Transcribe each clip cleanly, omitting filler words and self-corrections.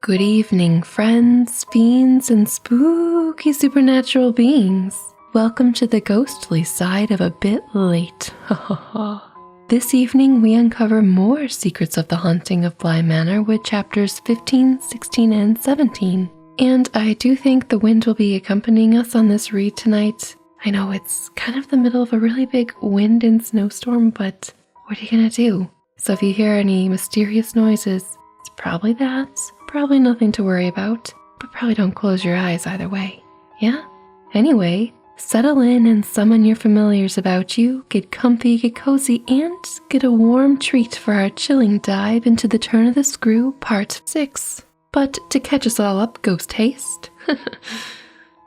Good evening, friends, fiends, and spooky supernatural beings. Welcome to the ghostly side of a bit late. This evening, we uncover more secrets of the haunting of Bly Manor with chapters 15, 16, and 17. And I do think the wind will be accompanying us on this read tonight. I know it's kind of the middle of a really big wind and snowstorm, but what are you gonna do? So if you hear any mysterious noises, it's probably that. Probably nothing to worry about, but probably don't close your eyes either way. Yeah? Anyway, settle in and summon your familiars about you, get comfy, get cozy, and get a warm treat for our chilling dive into the Turn of the Screw Part 6. But to catch us all up, ghost haste.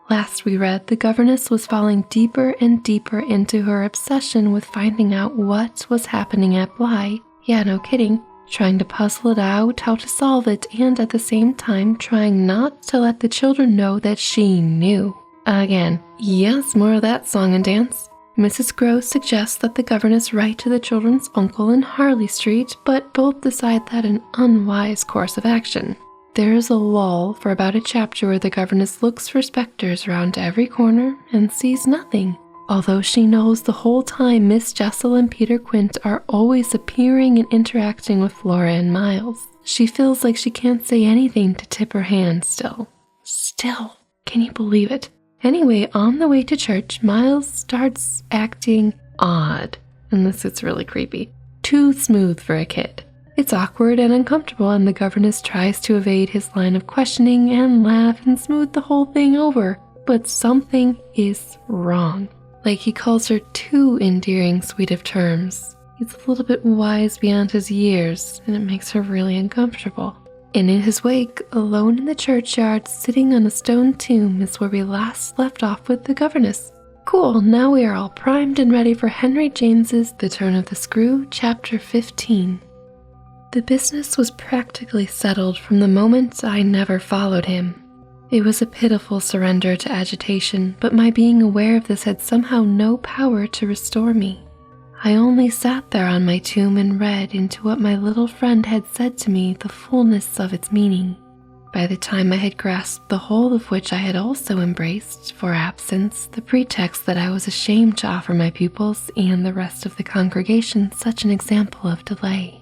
Last we read, the governess was falling deeper and deeper into her obsession with finding out what was happening at Bly. Yeah, no kidding. Trying to puzzle it out, how to solve it, and at the same time trying not to let the children know that she knew. Again, yes, more of that song and dance. Mrs. Gross suggests that the governess write to the children's uncle in Harley Street, but both decide that an unwise course of action. There is a lull for about a chapter where the governess looks for specters around every corner and sees nothing. Although she knows the whole time Miss Jessel and Peter Quint are always appearing and interacting with Flora and Miles, she feels like she can't say anything to tip her hand still. Can you believe it? Anyway, on the way to church, Miles starts acting odd, and this is really creepy. Too smooth for a kid. It's awkward and uncomfortable, and the governess tries to evade his line of questioning and laugh and smooth the whole thing over, but something is wrong. Like he calls her too endearing suite of terms. He's a little bit wise beyond his years, and it makes her really uncomfortable. And in his wake, alone in the churchyard, sitting on a stone tomb is where we last left off with the governess. Cool, now we are all primed and ready for Henry James's The Turn of the Screw, Chapter 15. The business was practically settled from the moment I never followed him. It was a pitiful surrender to agitation, but my being aware of this had somehow no power to restore me. I only sat there on my tomb and read into what my little friend had said to me, the fullness of its meaning. By the time I had grasped the whole of which I had also embraced, for absence, the pretext that I was ashamed to offer my pupils and the rest of the congregation such an example of delay.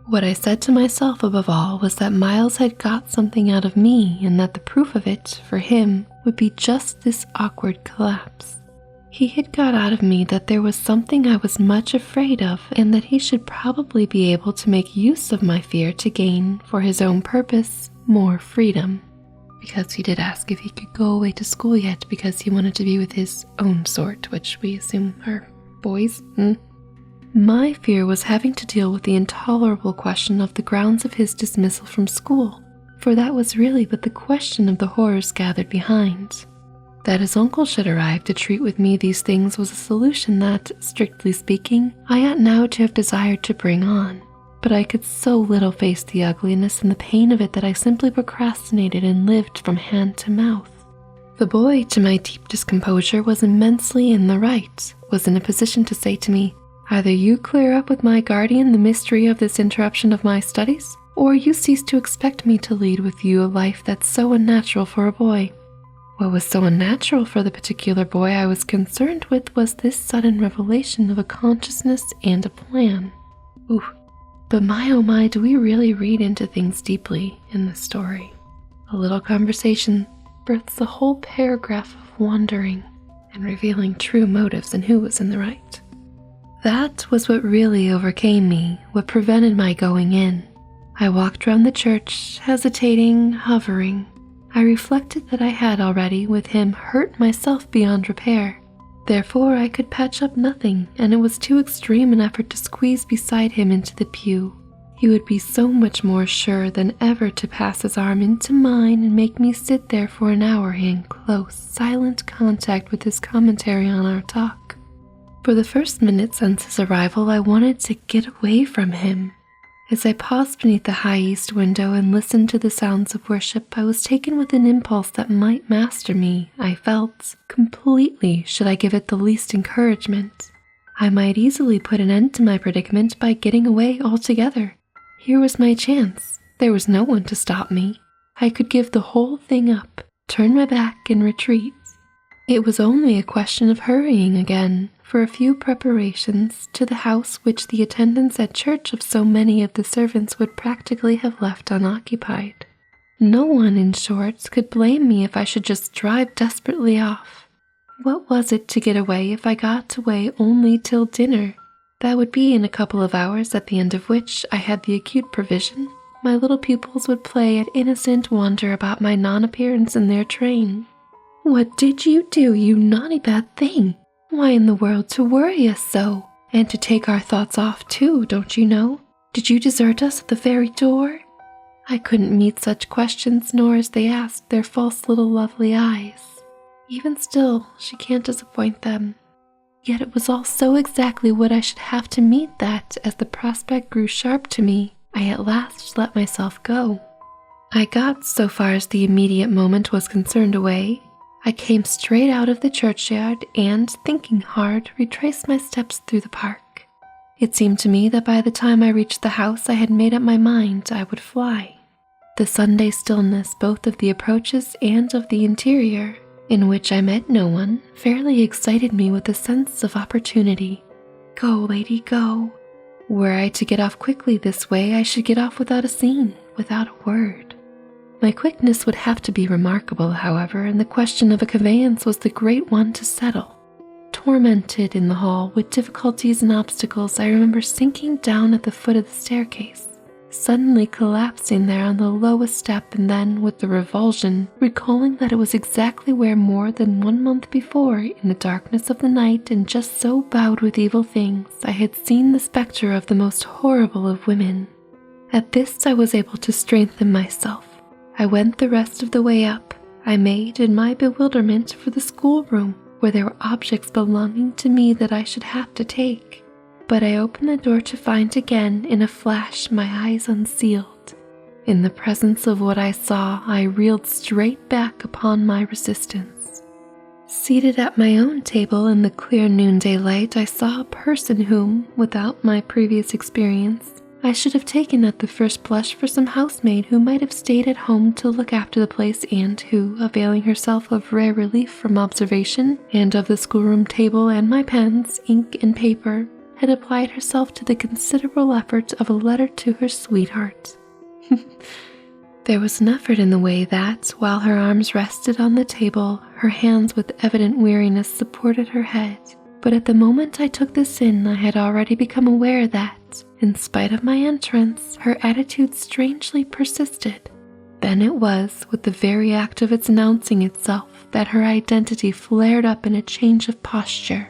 What I said to myself above all was that Miles had got something out of me and that the proof of it, for him, would be just this awkward collapse. He had got out of me that there was something I was much afraid of and that he should probably be able to make use of my fear to gain, for his own purpose, more freedom. Because he did ask if he could go away to school yet because he wanted to be with his own sort, which we assume are boys. My fear was having to deal with the intolerable question of the grounds of his dismissal from school, for that was really but the question of the horrors gathered behind. That his uncle should arrive to treat with me these things was a solution that, strictly speaking, I ought now to have desired to bring on, but I could so little face the ugliness and the pain of it that I simply procrastinated and lived from hand to mouth. The boy, to my deep discomposure, was immensely in the right, was in a position to say to me, "Either you clear up with my guardian the mystery of this interruption of my studies, or you cease to expect me to lead with you a life that's so unnatural for a boy." What was so unnatural for the particular boy I was concerned with was this sudden revelation of a consciousness and a plan. Ooh, but my oh my, do we really read into things deeply in this story? A little conversation births a whole paragraph of wondering and revealing true motives and who was in the right. That was what really overcame me, what prevented my going in. I walked round the church, hesitating, hovering. I reflected that I had already, with him, hurt myself beyond repair. Therefore, I could patch up nothing, and it was too extreme an effort to squeeze beside him into the pew. He would be so much more sure than ever to pass his arm into mine and make me sit there for an hour in close, silent contact with his commentary on our talk. For the first minute since his arrival, I wanted to get away from him. As I paused beneath the high east window and listened to the sounds of worship, I was taken with an impulse that might master me, I felt, completely should I give it the least encouragement. I might easily put an end to my predicament by getting away altogether. Here was my chance. There was no one to stop me. I could give the whole thing up, turn my back, and retreat. It was only a question of hurrying again for a few preparations to the house which the attendance at church of so many of the servants would practically have left unoccupied. No one, in short, could blame me if I should just drive desperately off. What was it to get away if I got away only till dinner? That would be in a couple of hours, at the end of which I had the acute provision my little pupils would play at innocent wonder about my non-appearance in their train. "What did you do, you naughty bad thing? Why in the world to worry us so? And to take our thoughts off too, don't you know? Did you desert us at the very door?" I couldn't meet such questions, nor as they asked their false little lovely eyes. Even still, she can't disappoint them. Yet it was all so exactly what I should have to meet that, as the prospect grew sharp to me, I at last let myself go. I got so far as the immediate moment was concerned away. I came straight out of the churchyard and, thinking hard, retraced my steps through the park. It seemed to me that by the time I reached the house I had made up my mind I would fly. The Sunday stillness both of the approaches and of the interior, in which I met no one, fairly excited me with a sense of opportunity. Go, lady, go. Were I to get off quickly this way, I should get off without a scene, without a word. My quickness would have to be remarkable, however, and the question of a conveyance was the great one to settle. Tormented in the hall with difficulties and obstacles, I remember sinking down at the foot of the staircase, suddenly collapsing there on the lowest step, and then, with the revulsion, recalling that it was exactly where more than 1 month before, in the darkness of the night and just so bowed with evil things, I had seen the spectre of the most horrible of women. At this I was able to strengthen myself. I went the rest of the way up. I made, in my bewilderment, for the schoolroom, where there were objects belonging to me that I should have to take. But I opened the door to find again, in a flash, my eyes unsealed. In the presence of what I saw, I reeled straight back upon my resistance. Seated at my own table in the clear noonday light, I saw a person whom, without my previous experience, I should have taken at the first blush for some housemaid who might have stayed at home to look after the place, and who, availing herself of rare relief from observation, and of the schoolroom table and my pens, ink, and paper, had applied herself to the considerable effort of a letter to her sweetheart. There was an effort in the way that, while her arms rested on the table, her hands with evident weariness supported her head. But at the moment I took this in, I had already become aware that, in spite of my entrance, her attitude strangely persisted. Then it was, with the very act of its announcing itself, that her identity flared up in a change of posture.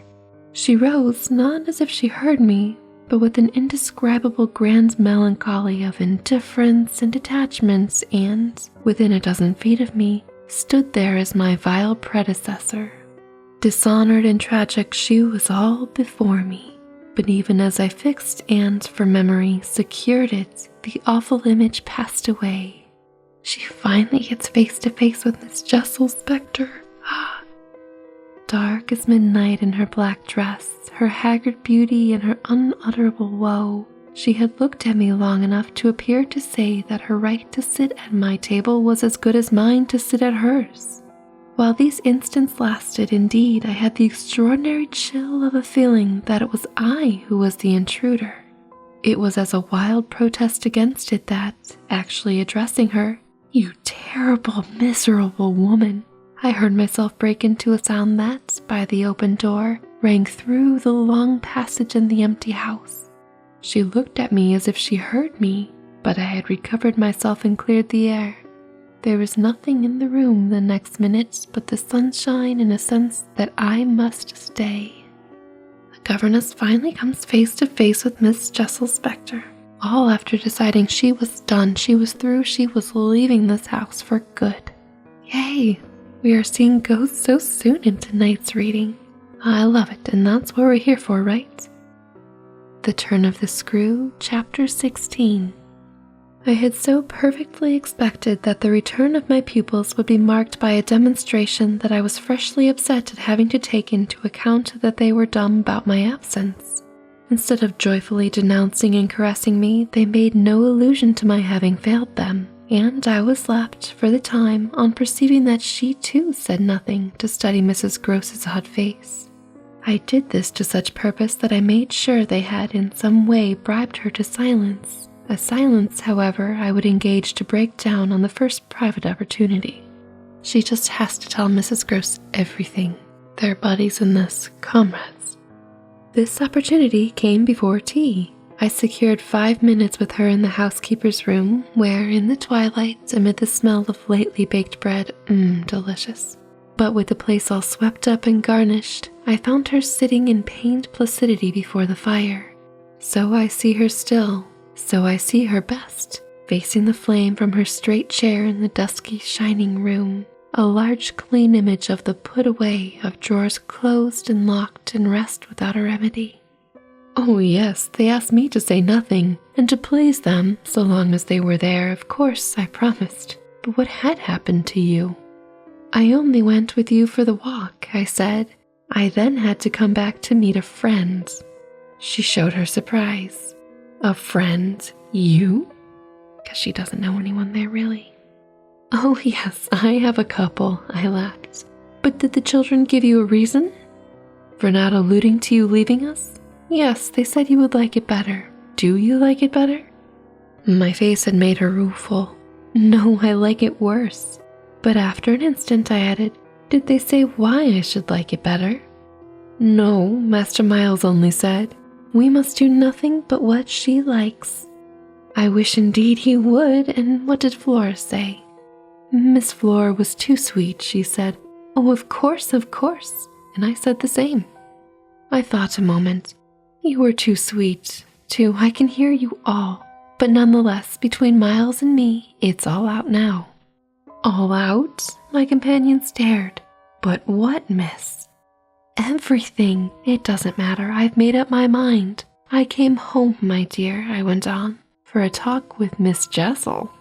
She rose, not as if she heard me, but with an indescribable grand melancholy of indifference and detachment, and, within a dozen feet of me, stood there as my vile predecessor. Dishonored and tragic, she was all before me. But even as I fixed and, for memory, secured it, the awful image passed away. She finally gets face to face with Miss Jessel's spectre. Dark as midnight in her black dress, her haggard beauty and her unutterable woe, she had looked at me long enough to appear to say that her right to sit at my table was as good as mine to sit at hers. While these instants lasted, indeed, I had the extraordinary chill of a feeling that it was I who was the intruder. It was as a wild protest against it that, actually addressing her, "You terrible, miserable woman," I heard myself break into a sound that, by the open door, rang through the long passage and the empty house. She looked at me as if she heard me, but I had recovered myself and cleared the air. There was nothing in the room the next minute but the sunshine and a sense that I must stay. The governess finally comes face to face with Miss Jessel's spectre, all after deciding she was done, she was through, she was leaving this house for good. Yay! We are seeing ghosts so soon in tonight's reading. I love it, and that's what we're here for, right? The Turn of the Screw, Chapter 16. I had so perfectly expected that the return of my pupils would be marked by a demonstration that I was freshly upset at having to take into account that they were dumb about my absence. Instead of joyfully denouncing and caressing me, they made no allusion to my having failed them, and I was left, for the time, on perceiving that she too said nothing to study Mrs. Gross's odd face. I did this to such purpose that I made sure they had in some way bribed her to silence, a silence, however, I would engage to break down on the first private opportunity. She just has to tell Mrs. Gross everything. They're buddies in this, comrades. This opportunity came before tea. I secured 5 minutes with her in the housekeeper's room, where, in the twilight, amid the smell of lately baked bread, delicious, but with the place all swept up and garnished, I found her sitting in pained placidity before the fire. So I see her still, so I see her best, facing the flame from her straight chair in the dusky, shining room, a large, clean image of the put away of drawers closed and locked and rest without a remedy. Oh yes, they asked me to say nothing, and to please them, so long as they were there, of course, I promised. But what had happened to you? I only went with you for the walk, I said. I then had to come back to meet a friend. She showed her surprise. A friend? You? Because she doesn't know anyone there, really. Oh yes, I have a couple, I laughed. But did the children give you a reason? For not alluding to you leaving us? Yes, they said you would like it better. Do you like it better? My face had made her rueful. No, I like it worse. But after an instant I added, did they say why I should like it better? No, Master Miles only said, we must do nothing but what she likes. I wish indeed he would, and what did Flora say? Miss Flora was too sweet, she said. Oh, of course, and I said the same. I thought a moment. You were too sweet, too. I can hear you all. But nonetheless, between Miles and me, it's all out now. All out? My companion stared. But what, miss? Everything. It doesn't matter. I've made up my mind. I came home, my dear, I went on, for a talk with Miss Jessel.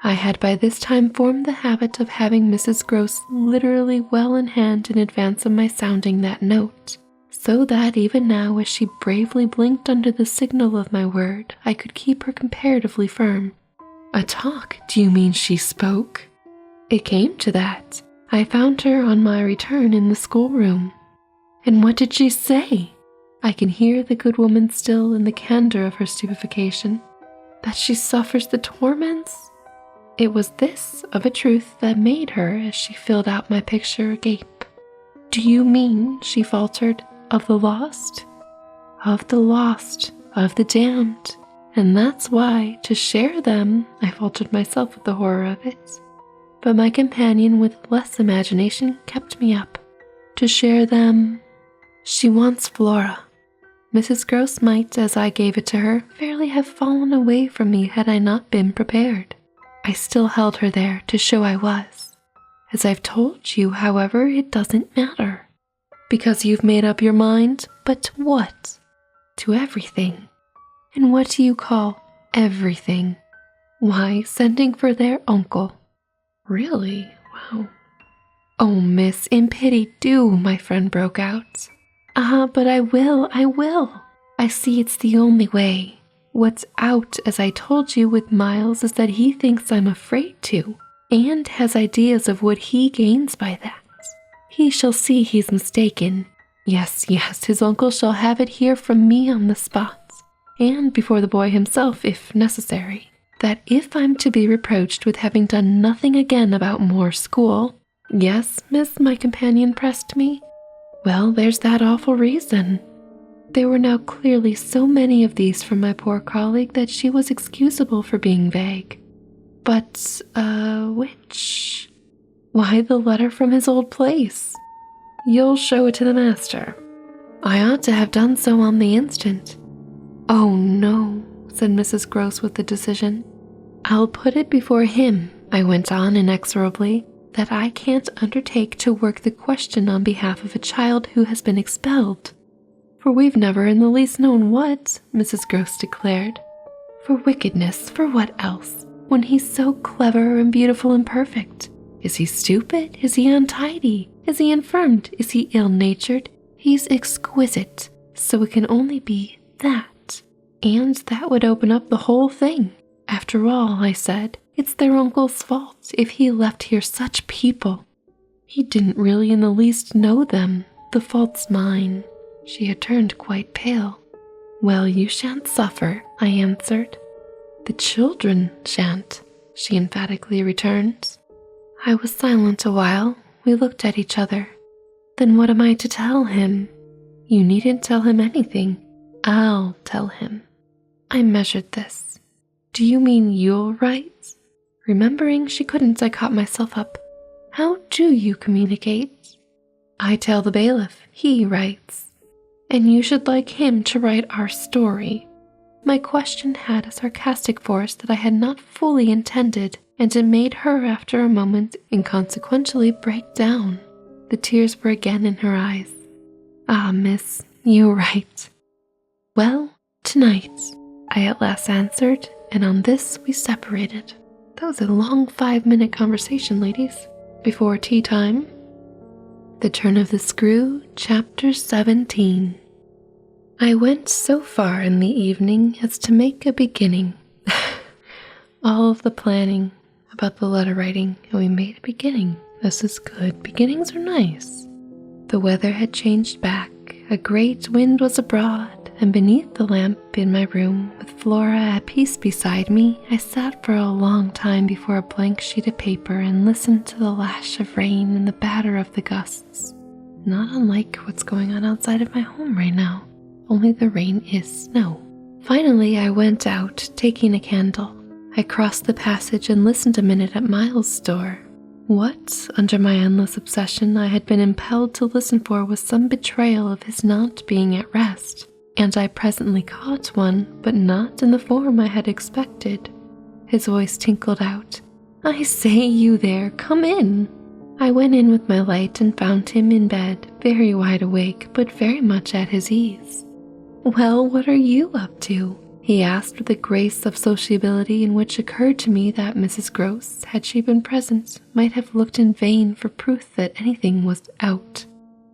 I had by this time formed the habit of having Mrs. Gross literally well in hand in advance of my sounding that note, so that even now, as she bravely blinked under the signal of my word, I could keep her comparatively firm. A talk? Do you mean she spoke? It came to that. I found her on my return in the schoolroom. And what did she say? I can hear the good woman still in the candor of her stupefaction. That she suffers the torments? It was this, of a truth, that made her, as she filled out my picture, gape. Do you mean, she faltered, of the lost? Of the lost, of the damned. And that's why, to share them, I faltered myself with the horror of it. But my companion, with less imagination, kept me up. To share them, she wants Flora. Mrs. Gross might, as I gave it to her, fairly have fallen away from me had I not been prepared. I still held her there to show I was. As I've told you, however, it doesn't matter. Because you've made up your mind, but to what? To everything. And what do you call everything? Why, sending for their uncle. Really? Wow. Oh, miss, in pity do, my friend broke out. But I will. I see it's the only way. What's out, as I told you, with Miles is that he thinks I'm afraid to, and has ideas of what he gains by that. He shall see he's mistaken. Yes, his uncle shall have it here from me on the spot, and before the boy himself, if necessary, that if I'm to be reproached with having done nothing again about more school— Yes, miss, my companion pressed me. Well, there's that awful reason. There were now clearly so many of these from my poor colleague that she was excusable for being vague. But, which? Why, the letter from his old place. You'll show it to the master. I ought to have done so on the instant. Oh, no, said Mrs. Gross with the decision. I'll put it before him, I went on inexorably, that I can't undertake to work the question on behalf of a child who has been expelled. For we've never in the least known what, Mrs. Gross declared. For wickedness, for what else, when he's so clever and beautiful and perfect? Is he stupid? Is he untidy? Is he infirmed? Is he ill-natured? He's exquisite, so it can only be that. And that would open up the whole thing. After all, I said, It's their uncle's fault if he left here such people. He didn't really in the least know them. The fault's mine." She had turned quite pale. "Well, you shan't suffer," I answered. "The children shan't," she emphatically returned. I was silent a while. We looked at each other. "Then what am I to tell him?" "You needn't tell him anything. I'll tell him." I measured this. "Do you mean you'll write?" Remembering she couldn't, I caught myself up. "How do you communicate?" "I tell the bailiff. He writes." "And you should like him to write our story." My question had a sarcastic force that I had not fully intended, and it made her, after a moment, inconsequentially break down. The tears were again in her eyes. "Ah, miss, you're right." "Well, tonight," I at last answered, and on this we separated. That was a long 5-minute conversation, ladies. Before tea time. The Turn of the Screw, Chapter 17. I went so far in the evening as to make a beginning. All of the planning about the letter writing, and we made a beginning. This is good. Beginnings are nice. The weather had changed back. A great wind was abroad, and beneath the lamp in my room, with Flora at peace beside me, I sat for a long time before a blank sheet of paper and listened to the lash of rain and the batter of the gusts. Not unlike what's going on outside of my home right now, only the rain is snow. Finally, I went out, taking a candle. I crossed the passage and listened a minute at Miles' door. What, under my endless obsession, I had been impelled to listen for was some betrayal of his not being at rest, and I presently caught one, but not in the form I had expected. His voice tinkled out, "I say, you there, come in." I went in with my light and found him in bed, very wide awake, but very much at his ease. "Well, what are you up to?" he asked with a grace of sociability in which occurred to me that Mrs. Gross, had she been present, might have looked in vain for proof that anything was out.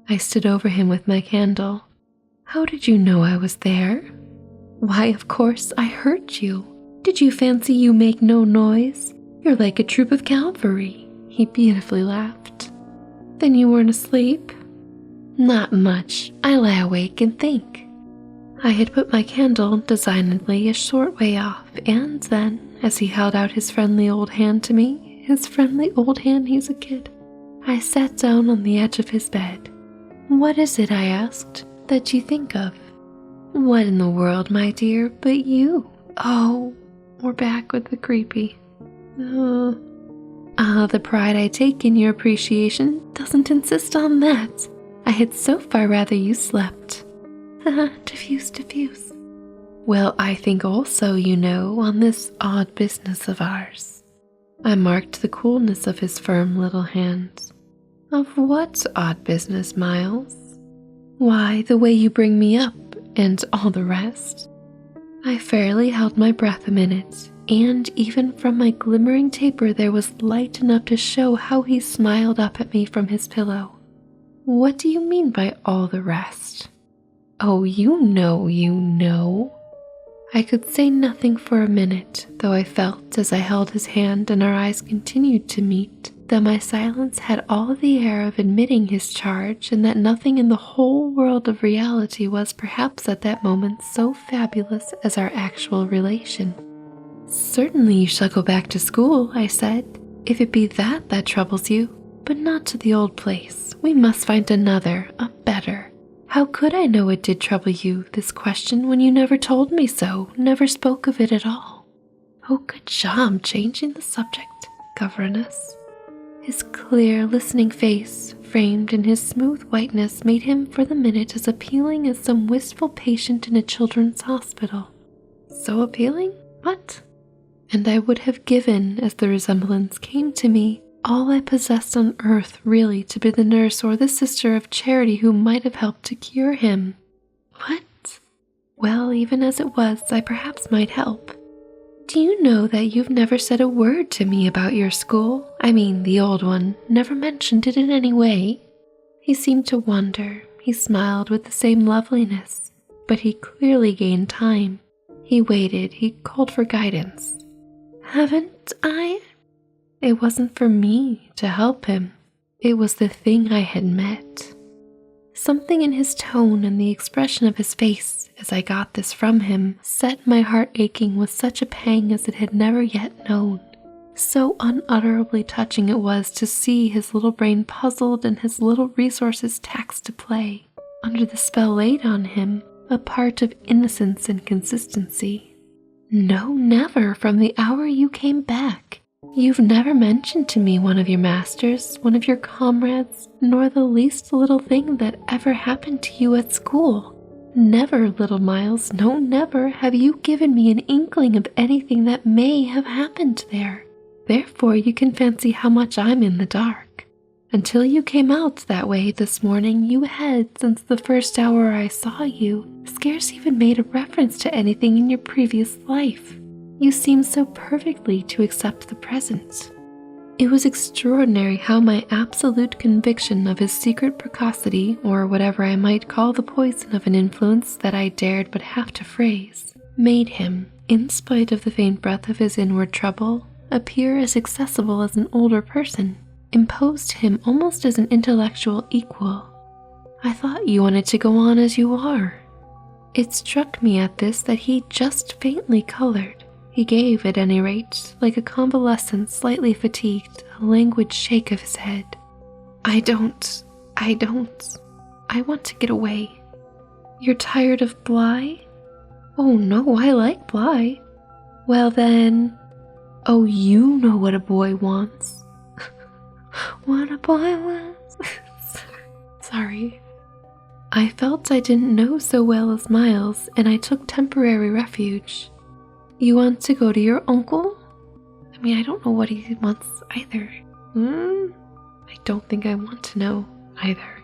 I stood over him with my candle. "How did you know I was there?" "Why, of course, I heard you. Did you fancy you make no noise? You're like a troop of cavalry." He beautifully laughed. "Then you weren't asleep?" "Not much. I lie awake and think." I had put my candle designedly a short way off, and then, as he held out his friendly old hand to me, his friendly old hand, he's a kid, I sat down on the edge of his bed. "What is it," I asked, "that you think of?" "What in the world, my dear, but you?" "Oh, we're back with the creepy." The pride I take in your appreciation doesn't insist on that. I had so far rather you slept." Diffuse. "Well, I think also, you know, on this odd business of ours." I marked the coolness of his firm little hand. "Of what odd business, Miles?" "Why, the way you bring me up, and all the rest." I fairly held my breath a minute, and even from my glimmering taper there was light enough to show how he smiled up at me from his pillow. "What do you mean by all the rest?" "Oh, you know. I could say nothing for a minute, though I felt, as I held his hand and our eyes continued to meet, that my silence had all the air of admitting his charge, and that nothing in the whole world of reality was perhaps at that moment so fabulous as our actual relation. "Certainly you shall go back to school," I said, "if it be that troubles you, but not to the old place. We must find another, a better. How could I know it did trouble you, this question, when you never told me so, never spoke of it at all?" "Oh, good job changing the subject, governess." His clear, listening face, framed in his smooth whiteness, made him for the minute as appealing as some wistful patient in a children's hospital. So appealing? What? And I would have given, as the resemblance came to me, all I possessed on earth really to be the nurse or the sister of charity who might have helped to cure him. What? Well, even as it was, I perhaps might help. "Do you know that you've never said a word to me about your school? I mean, the old one, never mentioned it in any way?" He seemed to wonder. He smiled with the same loveliness, but he clearly gained time. He waited, he called for guidance. Haven't I? It wasn't for me to help him. It was the thing I had met. Something in his tone and the expression of his face as I got this from him set my heart aching with such a pang as it had never yet known. So unutterably touching it was to see his little brain puzzled and his little resources taxed to play, under the spell laid on him, a part of innocence and consistency. No, never, from the hour you came back. You've never mentioned to me one of your masters, one of your comrades, nor the least little thing that ever happened to you at school. Never, little Miles, no, never have you given me an inkling of anything that may have happened there. Therefore, you can fancy how much I'm in the dark. Until you came out that way this morning, you had, since the first hour I saw you, scarce even made a reference to anything in your previous life. You seemed so perfectly to accept the present. It was extraordinary how my absolute conviction of his secret precocity, or whatever I might call the poison of an influence that I dared but have to phrase, made him, in spite of the faint breath of his inward trouble, appear as accessible as an older person, imposed him almost as an intellectual equal. I thought you wanted to go on as you are. It struck me at this that he just faintly colored. He gave, at any rate, like a convalescent slightly fatigued, a languid shake of his head. I want to get away. You're tired of Bly? Oh no, I like Bly. Well then, oh, you know what a boy wants. What a boy wants. Sorry. I felt I didn't know so well as Miles, and I took temporary refuge. You want to go to your uncle? I mean, I don't know what he wants either. I don't think I want to know either.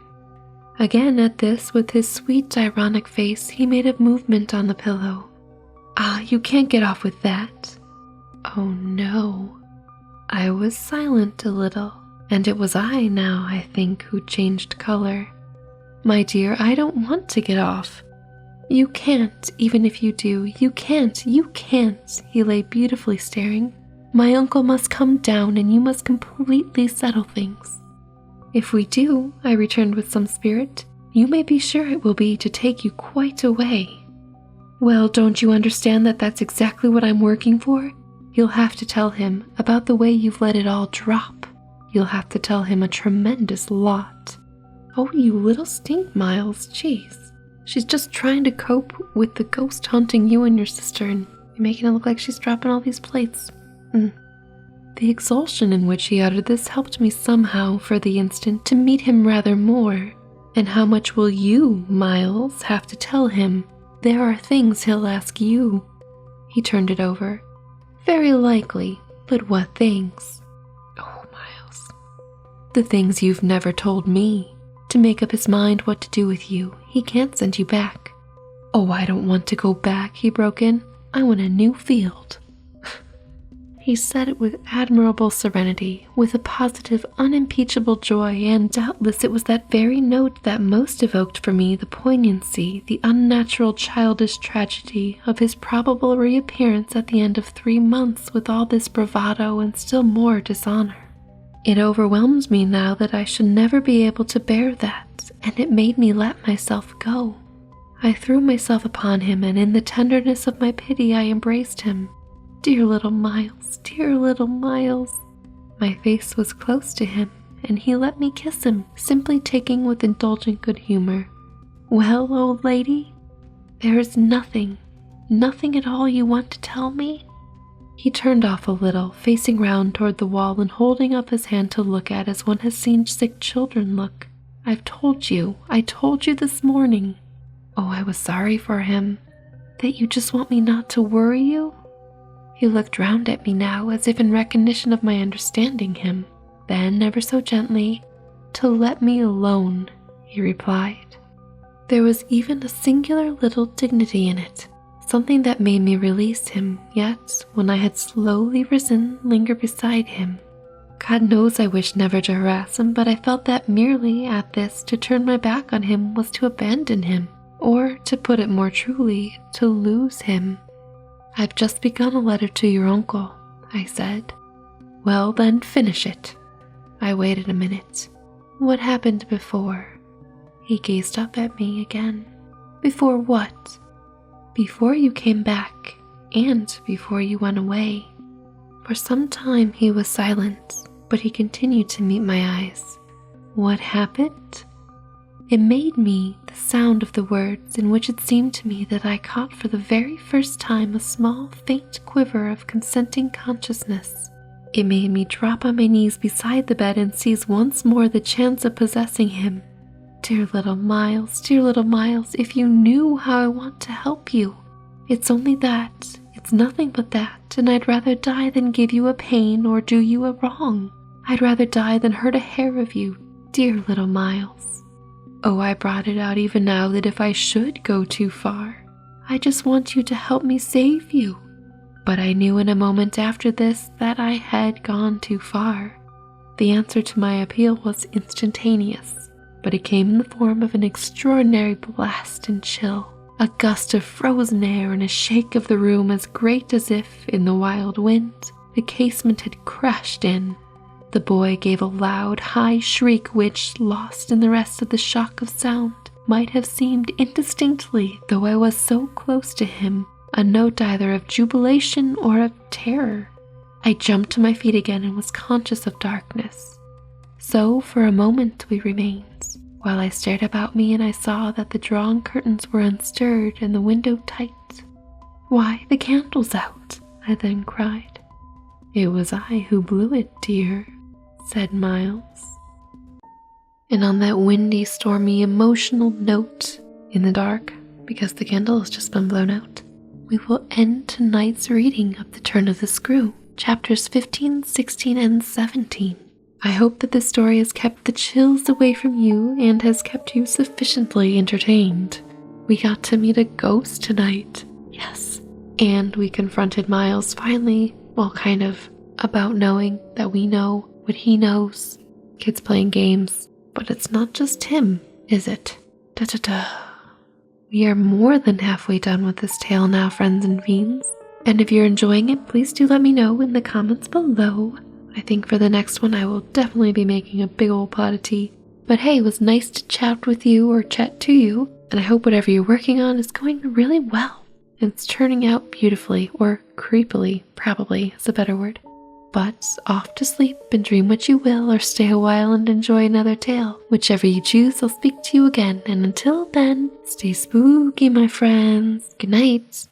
Again at this, with his sweet, ironic face, he made a movement on the pillow. Ah, you can't get off with that. Oh no. I was silent a little, and it was I now, I think, who changed color. My dear, I don't want to get off. You can't, even if you do. You can't. He lay beautifully staring. My uncle must come down and you must completely settle things. If we do, I returned with some spirit, you may be sure it will be to take you quite away. Well, don't you understand that that's exactly what I'm working for? You'll have to tell him about the way you've let it all drop. You'll have to tell him a tremendous lot. Oh, you little stink, Miles, jeez. She's just trying to cope with the ghost haunting you and your sister, and you're making it look like she's dropping all these plates. The exultation in which he uttered this helped me somehow, for the instant, to meet him rather more. And how much will you, Miles, have to tell him? There are things he'll ask you. He turned it over. Very likely, but what things? Oh, Miles. The things you've never told me. To make up his mind what to do with you. He can't send you back. Oh, I don't want to go back, he broke in. I want a new field. He said it with admirable serenity, with a positive, unimpeachable joy, and doubtless it was that very note that most evoked for me the poignancy, the unnatural childish tragedy of his probable reappearance at the end of 3 months with all this bravado and still more dishonor. It overwhelmed me now that I should never be able to bear that, and it made me let myself go. I threw myself upon him, and in the tenderness of my pity I embraced him. Dear little Miles, dear little Miles. My face was close to him, and he let me kiss him, simply taking with indulgent good humor. Well, old lady, there is nothing at all you want to tell me? He turned off a little, facing round toward the wall and holding up his hand to look at as one has seen sick children look. I told you this morning. Oh, I was sorry for him. That you just want me not to worry you? He looked round at me now as if in recognition of my understanding him. Then, ever so gently, to let me alone, he replied. There was even a singular little dignity in it, something that made me release him, yet, when I had slowly risen, linger beside him. God knows I wished never to harass him, but I felt that merely at this to turn my back on him was to abandon him, or, to put it more truly, to lose him. I've just begun a letter to your uncle. I said. Well, then finish it. I waited a minute. What happened before? He gazed up at me again. Before what? Before you came back, and before you went away. For some time he was silent, but he continued to meet my eyes. What happened? It made me the sound of the words in which it seemed to me that I caught for the very first time a small, faint quiver of consenting consciousness. It made me drop on my knees beside the bed and seize once more the chance of possessing him. Dear little Miles, if you knew how I want to help you. It's only that, it's nothing but that, and I'd rather die than give you a pain or do you a wrong. I'd rather die than hurt a hair of you, dear little Miles. Oh, I brought it out even now that if I should go too far, I just want you to help me save you. But I knew in a moment after this that I had gone too far. The answer to my appeal was instantaneous, but it came in the form of an extraordinary blast and chill, a gust of frozen air and a shake of the room as great as if, in the wild wind, the casement had crashed in. The boy gave a loud, high shriek which, lost in the rest of the shock of sound, might have seemed indistinctly, though I was so close to him, a note either of jubilation or of terror. I jumped to my feet again and was conscious of darkness. So for a moment we remained, while I stared about me and I saw that the drawn curtains were unstirred and the window tight. Why, the candle's out, I then cried. It was I who blew it, dear, said Miles. And on that windy, stormy, emotional note, in the dark, because the candle has just been blown out, we will end tonight's reading of The Turn of the Screw, chapters 15, 16, and 17. I hope that this story has kept the chills away from you and has kept you sufficiently entertained. We got to meet a ghost tonight, yes, and we confronted Miles finally, well, kind of, about knowing that we know what he knows. Kids playing games, but it's not just him, is it? Da-da-da. We are more than halfway done with this tale now, friends and fiends. And if you're enjoying it, please do let me know in the comments below. I think for the next one I will definitely be making a big old pot of tea. But hey, it was nice to chat with you or chat to you, and I hope whatever you're working on is going really well. It's turning out beautifully, or creepily, probably is a better word. But off to sleep and dream what you will, or stay a while and enjoy another tale. Whichever you choose, I'll speak to you again, and until then, stay spooky, my friends. Good night.